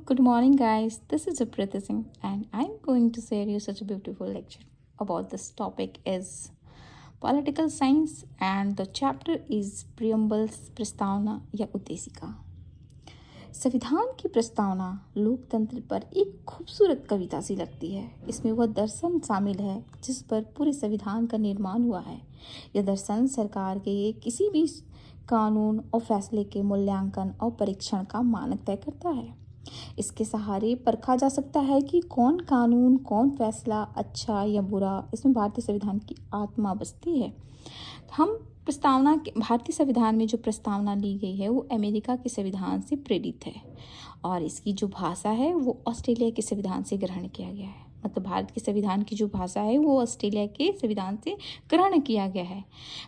good morning, guys. This is Aprita Singh, and I'm going to share you such a beautiful lecture about this topic is political science, and the chapter is preambles प्रस्तावना या उद्देशिका। संविधान की प्रस्तावना लोकतंत्र पर एक खूबसूरत कविता सी लगती है। इसमें वह दर्शन शामिल है जिस पर पूरे संविधान का निर्माण हुआ है। यह दर्शन सरकार के किसी भी कानून और फैसले के मूल्यांकन और परीक्षण का मानक तय करता है। इसके सहारे परखा जा सकता है कि कौन कानून, कौन फैसला अच्छा या बुरा। इसमें भारतीय संविधान की आत्मा बसती है। हम प्रस्तावना के भारतीय संविधान में जो प्रस्तावना ली गई है वो अमेरिका के संविधान से प्रेरित है और इसकी जो भाषा है वो ऑस्ट्रेलिया के संविधान से ग्रहण किया गया है। मतलब भारत के संविधान की जो भाषा है वो ऑस्ट्रेलिया के संविधान से ग्रहण किया गया है।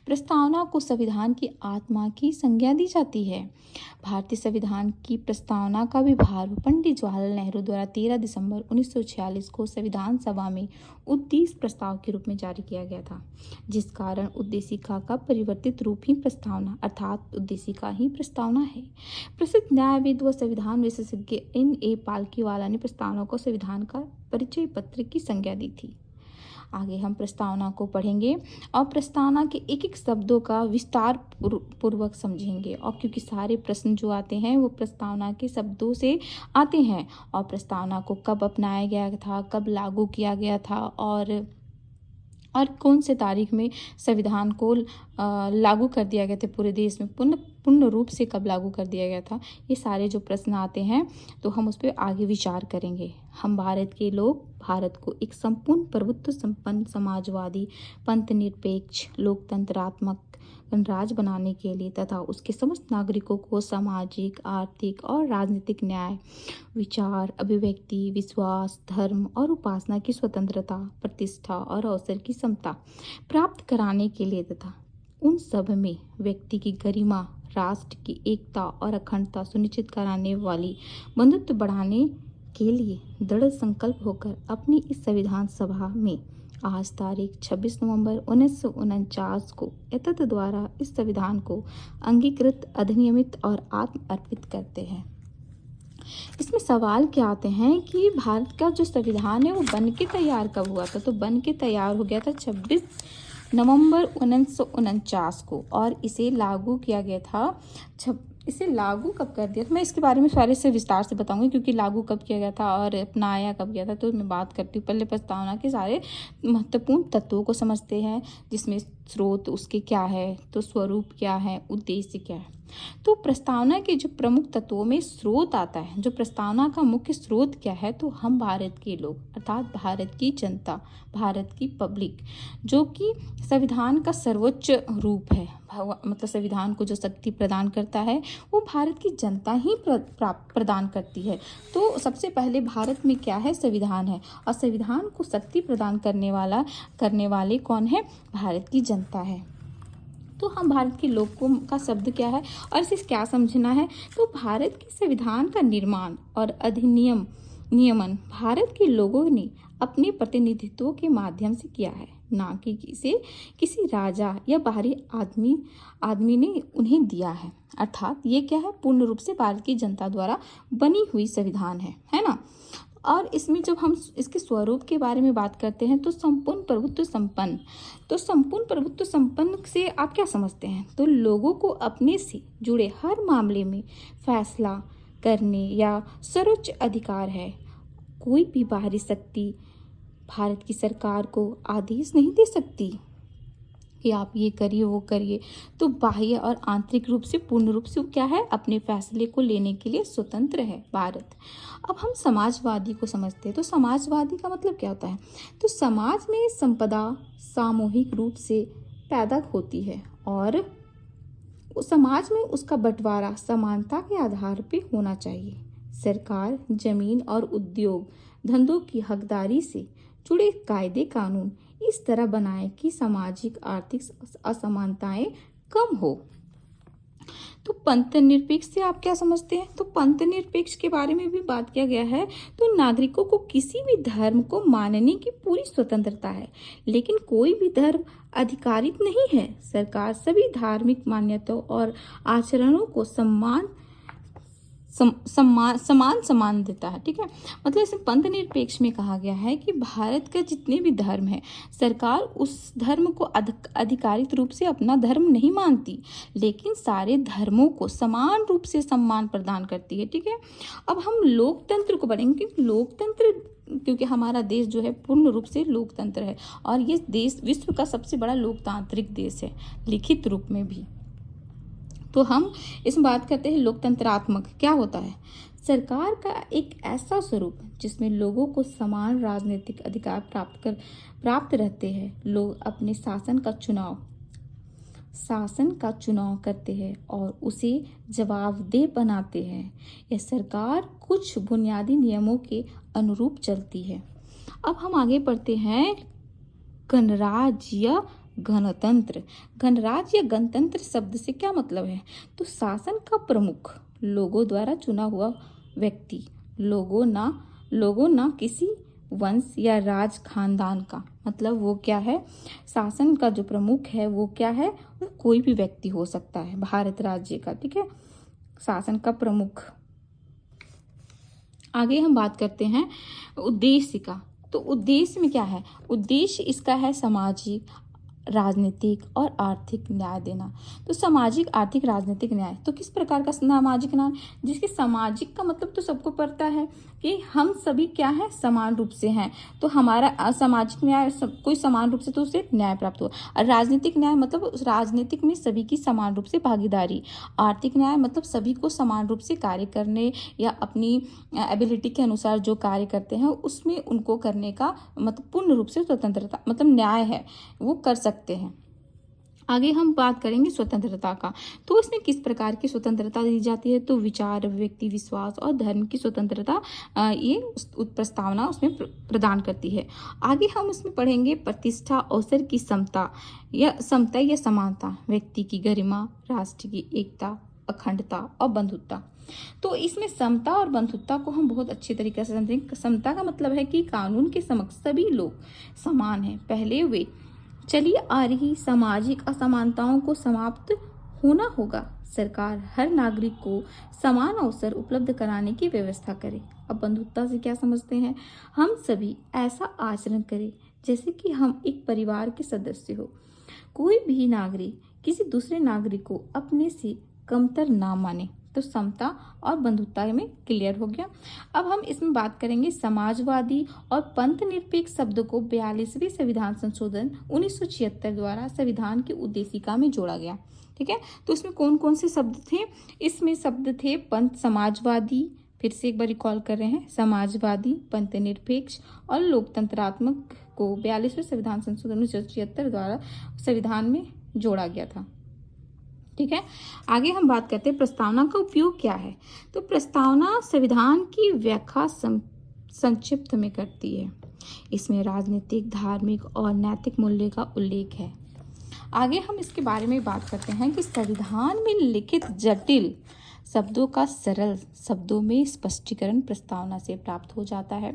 प्रस्तावना को संविधान की आत्मा की संज्ञा दी जाती है। भारतीय संविधान की प्रस्तावना का विभाग पंडित जवाहरलाल नेहरू द्वारा 13 दिसंबर 1946 को संविधान सभा में उद्देश्य प्रस्ताव के रूप में जारी किया गया था, जिस कारण उद्देशिका का परिवर्तित रूप ही प्रस्तावना अर्थात उद्देशिका ही प्रस्तावना है। प्रसिद्ध न्यायविद व संविधान विशेषज्ञ N.A. पालकीवाला ने प्रस्तावना को संविधान का परिचय पत्र की संज्ञा दी थी। आगे हम प्रस्तावना को पढ़ेंगे और प्रस्तावना के एक एक शब्दों का विस्तार पूर्वक समझेंगे। और क्योंकि सारे प्रश्न जो आते हैं वो प्रस्तावना के शब्दों से आते हैं और प्रस्तावना को कब अपनाया गया था, कब लागू किया गया था और कौन से तारीख में संविधान को लागू कर दिया गया था, पूरे देश में पूर्ण रूप से कब लागू कर दिया गया था। ये सारे जो प्रश्न आते हैं तो हम उस पर आगे विचार करेंगे। हम भारत के लोग भारत को एक संपूर्ण प्रभुत्व संपन्न समाजवादी पंथ निरपेक्ष लोकतंत्रात्मक गणराज्य बनाने के लिए तथा उसके समस्त नागरिकों को सामाजिक, आर्थिक और राजनीतिक न्याय, विचार, अभिव्यक्ति, विश्वास, धर्म और उपासना की स्वतंत्रता, प्रतिष्ठा और अवसर की समता प्राप्त कराने के लिए तथा उन सब में व्यक्ति की गरिमा, राष्ट्र की एकता और अखंडता सुनिश्चित कराने वाली बंधुत्व बढ़ाने के लिए दृढ़ संकल्प होकर अपनी इस संविधान सभा में आज तारीख 26 नवंबर 1949 को एतद द्वारा इस संविधान को अंगीकृत, अधिनियमित और आत्म अर्पित करते हैं। इसमें सवाल क्या आते हैं कि भारत का जो संविधान है वो बन के तैयार कब हुआ था। तो बन के तैयार हो गया था 26 नवंबर 1949 को और इसे लागू किया गया था। इसे लागू कब कर दिया था, मैं इसके बारे में सारे से विस्तार से बताऊंगी क्योंकि लागू कब किया गया था और अपनाया कब गया था। तो मैं बात करती हूँ पहले प्रस्तावना के सारे महत्वपूर्ण तत्वों को समझते हैं, जिसमें स्रोत उसके क्या है, तो स्वरूप क्या है, उद्देश्य क्या है। तो प्रस्तावना के जो प्रमुख तत्वों में स्रोत आता है, जो प्रस्तावना का मुख्य स्रोत क्या है, तो हम भारत के लोग अर्थात भारत की जनता, भारत की पब्लिक, जो कि संविधान का सर्वोच्च रूप है। मतलब संविधान को जो शक्ति प्रदान करता है वो भारत की जनता ही प्रदान करती है। तो सबसे पहले भारत में क्या है, संविधान है और संविधान को शक्ति प्रदान करने वाले कौन है, भारत की जनता है। तो हम भारत के लोगों का शब्द क्या है और इसे क्या समझना है। तो भारत के संविधान का निर्माण और नियमन भारत के लोगों ने अपने प्रतिनिधित्व के माध्यम से किया है, ना कि किसी राजा या बाहरी आदमी ने उन्हें दिया है। अर्थात ये क्या है, पूर्ण रूप से भारत की जनता द्वारा बनी हुई संविधान है ना। और इसमें जब हम इसके स्वरूप के बारे में बात करते हैं तो संपूर्ण प्रभुत्व संपन्न। तो संपूर्ण प्रभुत्व संपन्न से आप क्या समझते हैं, तो लोगों को अपने से जुड़े हर मामले में फैसला करने या सर्वोच्च अधिकार है। कोई भी बाहरी शक्ति भारत की सरकार को आदेश नहीं दे सकती कि आप ये करिए वो करिए। तो बाह्य और आंतरिक रूप से पूर्ण रूप से क्या है, अपने फैसले को लेने के लिए स्वतंत्र है भारत। अब हम समाजवादी को समझते हैं। तो समाजवादी का मतलब क्या होता है, तो समाज में संपदा सामूहिक रूप से पैदा होती है और समाज में उसका बंटवारा समानता के आधार पर होना चाहिए। सरकार जमीन और उद्योग धंधों की हकदारी से जुड़े कायदे कानून इस तरह बनाए कि सामाजिक आर्थिक असमानताएं कम हो। तो पंथ निरपेक्ष से आप क्या समझते हैं, तो पंथ निरपेक्ष के बारे में भी बात किया गया है। तो नागरिकों को किसी भी धर्म को मानने की पूरी स्वतंत्रता है, लेकिन कोई भी धर्म अधिकारित नहीं है। सरकार सभी धार्मिक मान्यताओं और आचरणों को समान समान देता है। ठीक है, मतलब इसे पंथ निरपेक्ष में कहा गया है कि भारत के जितने भी धर्म है, सरकार उस धर्म को आधिकारिक रूप से अपना धर्म नहीं मानती, लेकिन सारे धर्मों को समान रूप से सम्मान प्रदान करती है। ठीक है, अब हम लोकतंत्र को पढ़ेंगे। लोकतंत्र, क्योंकि हमारा देश जो है पूर्ण रूप से लोकतंत्र है और ये देश विश्व का सबसे बड़ा लोकतांत्रिक देश है, लिखित रूप में भी। तो हम इसमें बात करते हैं लोकतंत्रात्मक क्या होता है। सरकार का एक ऐसा स्वरूप जिसमें लोगों को समान राजनीतिक अधिकार प्राप्त रहते हैं। लोग अपने शासन का चुनाव करते हैं और उसे जवाबदेह बनाते हैं। यह सरकार कुछ बुनियादी नियमों के अनुरूप चलती है। अब हम आगे पढ़ते हैं गणराज्य या गणतंत्र। गणराज्य या गणतंत्र शब्द से क्या मतलब है, तो शासन का प्रमुख लोगों द्वारा चुना हुआ व्यक्ति, लोगों ना किसी वंश या राज खानदान का। मतलब वो क्या है, शासन का जो प्रमुख है वो क्या है, वो कोई भी व्यक्ति हो सकता है भारत राज्य का। ठीक है, शासन का प्रमुख। आगे हम बात करते हैं उद्देश्य का। तो उद्देश्य में क्या है, उद्देश्य इसका है सामाजिक, राजनीतिक और आर्थिक न्याय देना। तो सामाजिक, आर्थिक, राजनीतिक न्याय, तो किस प्रकार का सामाजिक न्याय, जिसके सामाजिक का मतलब तो सबको पता है कि हम सभी क्या है, समान रूप से हैं। तो हमारा सामाजिक न्याय कोई समान रूप से तो उसे न्याय प्राप्त हो। और राजनीतिक न्याय मतलब उस राजनीतिक में सभी की समान रूप से भागीदारी। आर्थिक न्याय मतलब सभी को समान रूप से कार्य करने या अपनी एबिलिटी के अनुसार जो कार्य करते हैं उसमें उनको करने का मतलब पूर्ण रूप से स्वतंत्रता, मतलब न्याय है, वो कर सकते हैं। आगे हम बात करेंगे स्वतंत्रता का। तो इसमें किस प्रकार की स्वतंत्रता दी जाती है, तो विचार, व्यक्ति, विश्वास और धर्म की स्वतंत्रता ये प्रस्तावना उसमें प्रदान करती है। आगे हम उसमें पढ़ेंगे प्रतिष्ठा, अवसर की समता या समानता, व्यक्ति की गरिमा, राष्ट्र की एकता, अखंडता और बंधुत्ता। तो इसमें समता और बंधुत्ता को हम बहुत अच्छे तरीके से समझेंगे। समता का मतलब है कि कानून के समक्ष सभी लोग समान हैं। पहले वे चली आ रही सामाजिक असमानताओं को समाप्त होना होगा। सरकार हर नागरिक को समान अवसर उपलब्ध कराने की व्यवस्था करे। अब बंधुत्ता से क्या समझते हैं, हम सभी ऐसा आचरण करें जैसे कि हम एक परिवार के सदस्य हो। कोई भी नागरिक किसी दूसरे नागरिक को अपने से कमतर ना माने। तो समता और बंधुत्ता में क्लियर हो गया। अब हम इसमें बात करेंगे समाजवादी और पंथ निरपेक्ष शब्द को 42वें संविधान संशोधन 1976 द्वारा संविधान की उद्देशिका में जोड़ा गया। ठीक है, तो इसमें कौन कौन से शब्द थे, इसमें शब्द थे पंथ समाजवादी, फिर से एक बार रिकॉल कर रहे हैं, समाजवादी, पंथ निरपेक्ष और लोकतंत्रात्मक को 42वें संविधान संशोधन 1976 द्वारा संविधान में जोड़ा गया था। ठीक है, आगे हम बात करते हैं प्रस्तावना का उपयोग क्या है। तो प्रस्तावना संविधान की व्याख्या संक्षिप्त में करती है। इसमें राजनीतिक, धार्मिक और नैतिक मूल्य का उल्लेख है। आगे हम इसके बारे में बात करते हैं कि संविधान में लिखित जटिल शब्दों का सरल शब्दों में स्पष्टीकरण प्रस्तावना से प्राप्त हो जाता है।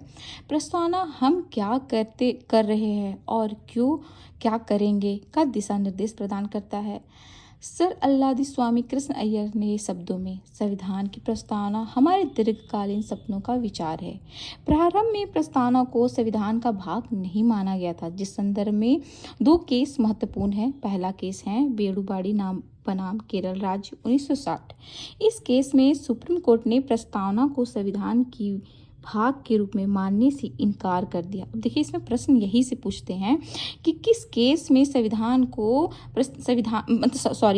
प्रस्तावना हम क्या कर रहे हैं और क्यों क्या करेंगे का दिशा निर्देश प्रदान करता है। सर अल्लादी स्वामी कृष्ण अय्यर ने शब्दों में संविधान की प्रस्तावना हमारे दीर्घकालीन सपनों का विचार है। प्रारंभ में प्रस्तावना को संविधान का भाग नहीं माना गया था, जिस संदर्भ में 2 केस महत्वपूर्ण है। पहला केस है बेड़ूबाड़ी नाम बनाम केरल राज्य 1960। इस केस में सुप्रीम कोर्ट ने प्रस्तावना को संविधान की भाग के रूप में मानने से इनकार कर दिया। अब देखिए, इसमें प्रश्न यही से पूछते हैं कि किस केस में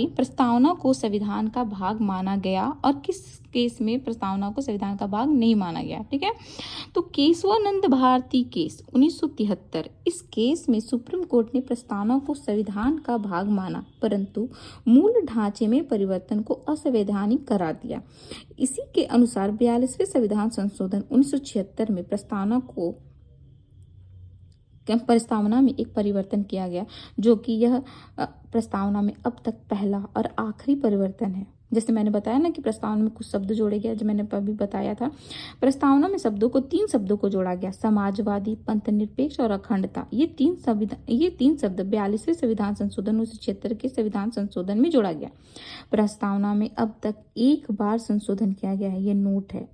प्रस्तावना को संविधान का भाग माना गया और किस केस में प्रस्तावना को संविधान का भाग नहीं माना गया। ठीक है, तो केशवानंद भारती केस 1973, इस केस में सुप्रीम कोर्ट ने प्रस्तावना को संविधान का भाग माना, परंतु मूल ढांचे में परिवर्तन को असंवैधानिक करार दिया। इसी के अनुसार 42वें संविधान संशोधन 1976 में प्रस्तावना में एक परिवर्तन किया गया, जो कि यह प्रस्तावना में अब तक पहला और आखिरी परिवर्तन है। जैसे मैंने बताया ना कि प्रस्तावना में कुछ शब्द जोड़े गए, जो मैंने अभी बताया था। प्रस्तावना में शब्दों को 3 शब्दों को जोड़ा गया, समाजवादी, पंथनिरपेक्ष और अखंडता। ये तीन शब्द 42वें संविधान संशोधन 1976 के संविधान संशोधन में जोड़ा गया। प्रस्तावना में अब तक 1 बार संशोधन किया गया है, ये नोट है,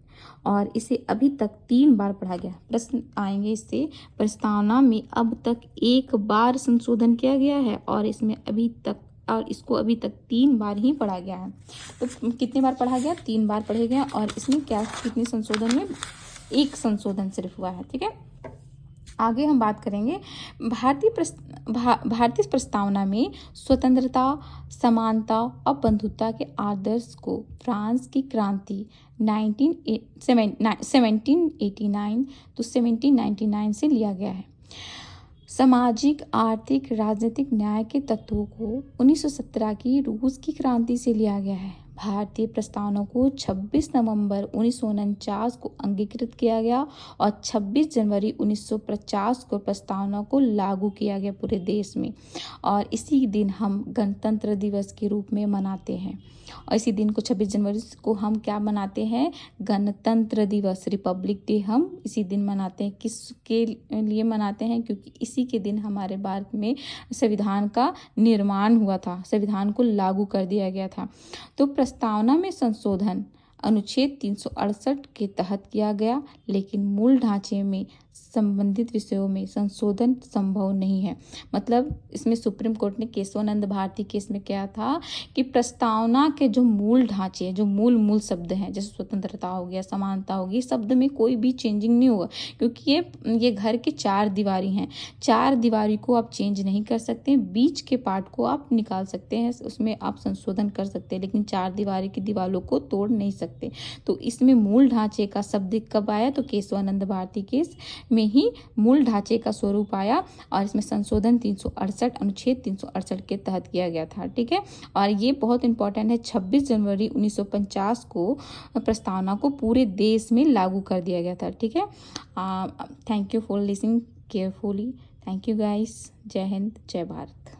और इसे अभी तक 3 बार पढ़ा गया। प्रश्न आएंगे इससे, प्रस्तावना में अब तक 1 बार संशोधन किया गया है और इसको अभी तक 3 बार ही पढ़ा गया है। तो कितने बार पढ़ा गया? 3 बार पढ़े गया। और इसमें क्या, कितने संशोधन में? 1 संशोधन सिर्फ हुआ है। ठीक है, आगे हम बात करेंगे भारतीय प्रस्तावना में स्वतंत्रता, समानता और बंधुता के आदर्श को फ्रांस की क्रांति 1789 to 1799 से लिया गया है। सामाजिक, आर्थिक, राजनीतिक न्याय के तत्वों को 1917 की रूस की क्रांति से लिया गया है। भारतीय प्रस्तावना को 26 नवंबर 1949 को अंगीकृत किया गया और 26 जनवरी 1950 को प्रस्तावना को लागू किया गया पूरे देश में, और इसी दिन हम गणतंत्र दिवस के रूप में मनाते हैं। और इसी दिन को 26 जनवरी को हम क्या मनाते हैं? गणतंत्र दिवस, रिपब्लिक डे हम इसी दिन मनाते हैं। किसके लिए मनाते हैं? क्योंकि इसी के दिन हमारे भारत में संविधान का निर्माण हुआ था, संविधान को लागू कर दिया गया था। तो प्रस्तावना में संशोधन अनुच्छेद 368 के तहत किया गया, लेकिन मूल ढांचे में संबंधित विषयों में संशोधन संभव नहीं है। मतलब इसमें सुप्रीम कोर्ट ने केशवानंद भारती केस में क्या था कि प्रस्तावना के जो मूल ढांचे, जो मूल शब्द हैं, जैसे स्वतंत्रता हो गया, समानता होगी, शब्द में कोई भी चेंजिंग नहीं होगा, क्योंकि ये घर की 4 दीवारी हैं। 4 दीवारी को आप चेंज नहीं कर सकते, बीच के पार्ट को आप निकाल सकते हैं, उसमें आप संशोधन कर सकते हैं, लेकिन 4 दीवारी की दीवारों को तोड़ नहीं सकते। तो इसमें मूल ढांचे का शब्द कब आया? तो केशवानंद भारती केस में ही मूल ढांचे का स्वरूप आया, और इसमें संशोधन 368 अनुच्छेद 368 के तहत किया गया था। ठीक है, और ये बहुत इंपॉर्टेंट है। 26 जनवरी 1950 को प्रस्तावना को पूरे देश में लागू कर दिया गया था। ठीक है, thank you for listening carefully. Thank you guys. जय हिंद, जय भारत।